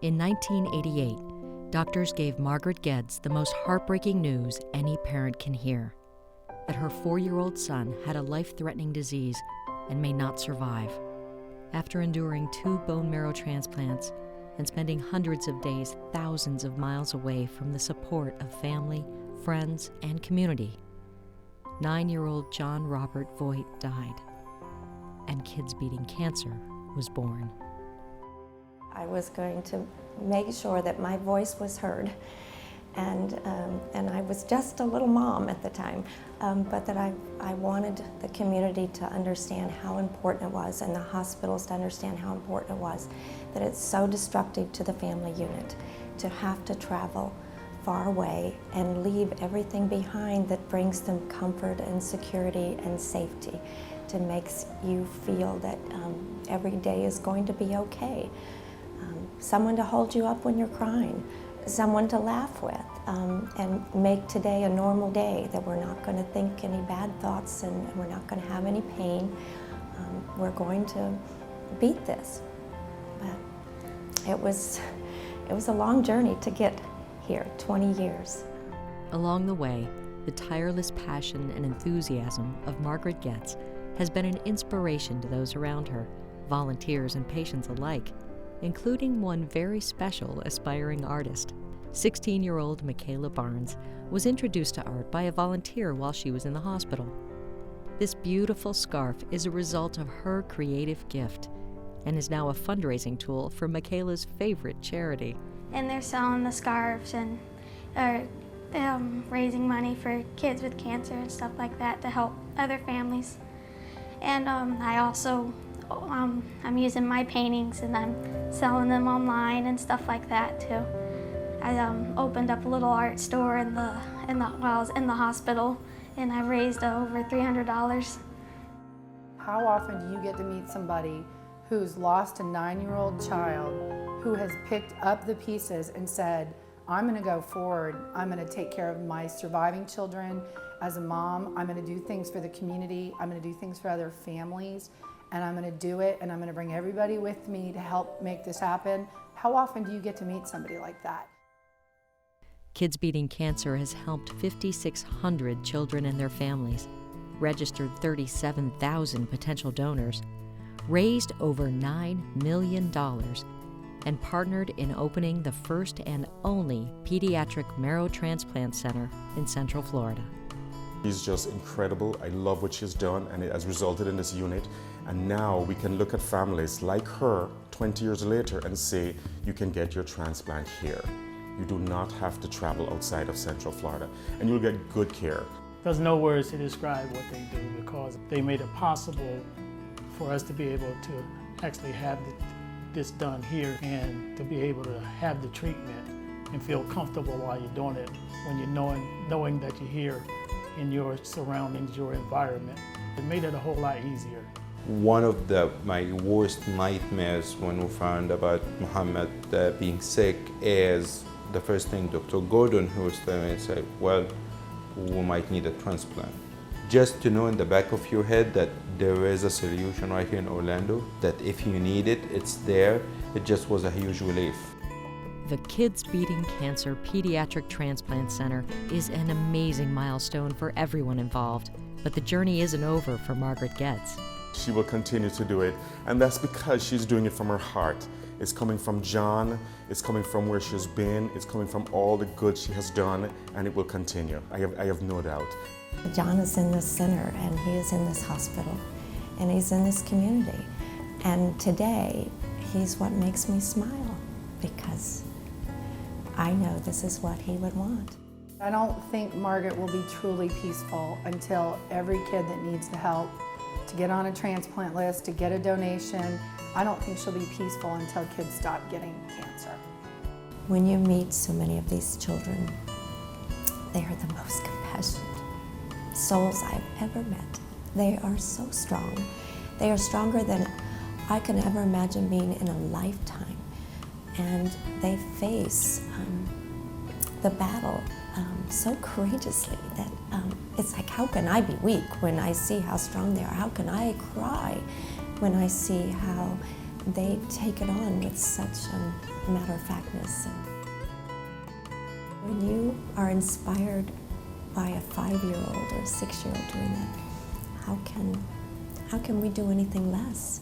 In 1988, doctors gave Margaret Guedes the most heartbreaking news any parent can hear, that her 4-year-old son had a life-threatening disease and may not survive. After enduring 2 bone marrow transplants and spending hundreds of days thousands of miles away from the support of family, friends, and community, 9-year-old John Robert Voigt died, and Kids Beating Cancer was born. I was going to make sure that my voice was heard, and I was just a little mom at the time, but that I wanted the community to understand how important it was, and the hospitals to understand how important it was, that it's so destructive to the family unit to have to travel far away and leave everything behind that brings them comfort and security and safety, to make you feel that every day is going to be okay. Someone to hold you up when you're crying, someone to laugh with, and make today a normal day, that we're not going to think any bad thoughts and we're not going to have any pain. We're going to beat this. But it was a long journey to get here, 20 years. Along the way, the tireless passion and enthusiasm of Margaret Guedes has been an inspiration to those around her, volunteers and patients alike, including one very special aspiring artist. 16-year-old Michaela Barnes was introduced to art by a volunteer while she was in the hospital. This beautiful scarf is a result of her creative gift and is now a fundraising tool for Michaela's favorite charity. And they're selling the scarves and raising money for kids with cancer and stuff like that to help other families. And I also I'm using my paintings and I'm selling them online and stuff like that too. I opened up a little art store while I was in the hospital, and I raised over $300. How often do you get to meet somebody who's lost a 9-year-old child who has picked up the pieces and said, I'm going to go forward, I'm going to take care of my surviving children as a mom, I'm going to do things for the community, I'm going to do things for other families, and I'm going to do it, and I'm going to bring everybody with me to help make this happen. How often do you get to meet somebody like that? Kids Beating Cancer has helped 5,600 children and their families, registered 37,000 potential donors, raised over $9 million, and partnered in opening the first and only pediatric marrow transplant center in Central Florida. She's just incredible. I love what she's done, and it has resulted in this unit. And now we can look at families like her 20 years later and say, you can get your transplant here. You do not have to travel outside of Central Florida, and you'll get good care. There's no words to describe what they do, because they made it possible for us to be able to actually have this done here, and to be able to have the treatment and feel comfortable while you're doing it, when you're knowing that you're here in your surroundings, your environment. It made it a whole lot easier. One of my worst nightmares when we found about Muhammad being sick is the first thing Dr. Gordon, who was telling me, said, well, we might need a transplant. Just to know in the back of your head that there is a solution right here in Orlando, that if you need it, it's there, it just was a huge relief. The Kids Beating Cancer Pediatric Transplant Center is an amazing milestone for everyone involved, but the journey isn't over for Margaret Guedes. She will continue to do it, and that's because she's doing it from her heart. It's coming from John, it's coming from where she's been, it's coming from all the good she has done, and it will continue. I have no doubt. John is in this center, and he is in this hospital, and he's in this community. And today, he's what makes me smile, because I know this is what he would want. I don't think Margaret will be truly peaceful until every kid that needs the help to get on a transplant list, to get a donation, I don't think she'll be peaceful until kids stop getting cancer. When you meet so many of these children, they are the most compassionate souls I've ever met. They are so strong. They are stronger than I can ever imagine being in a lifetime. And they face the battle so courageously that it's like, how can I be weak when I see how strong they are? How can I cry when I see how they take it on with such matter-of-factness. When you are inspired by a 5-year-old or a 6-year-old doing that, how can we do anything less?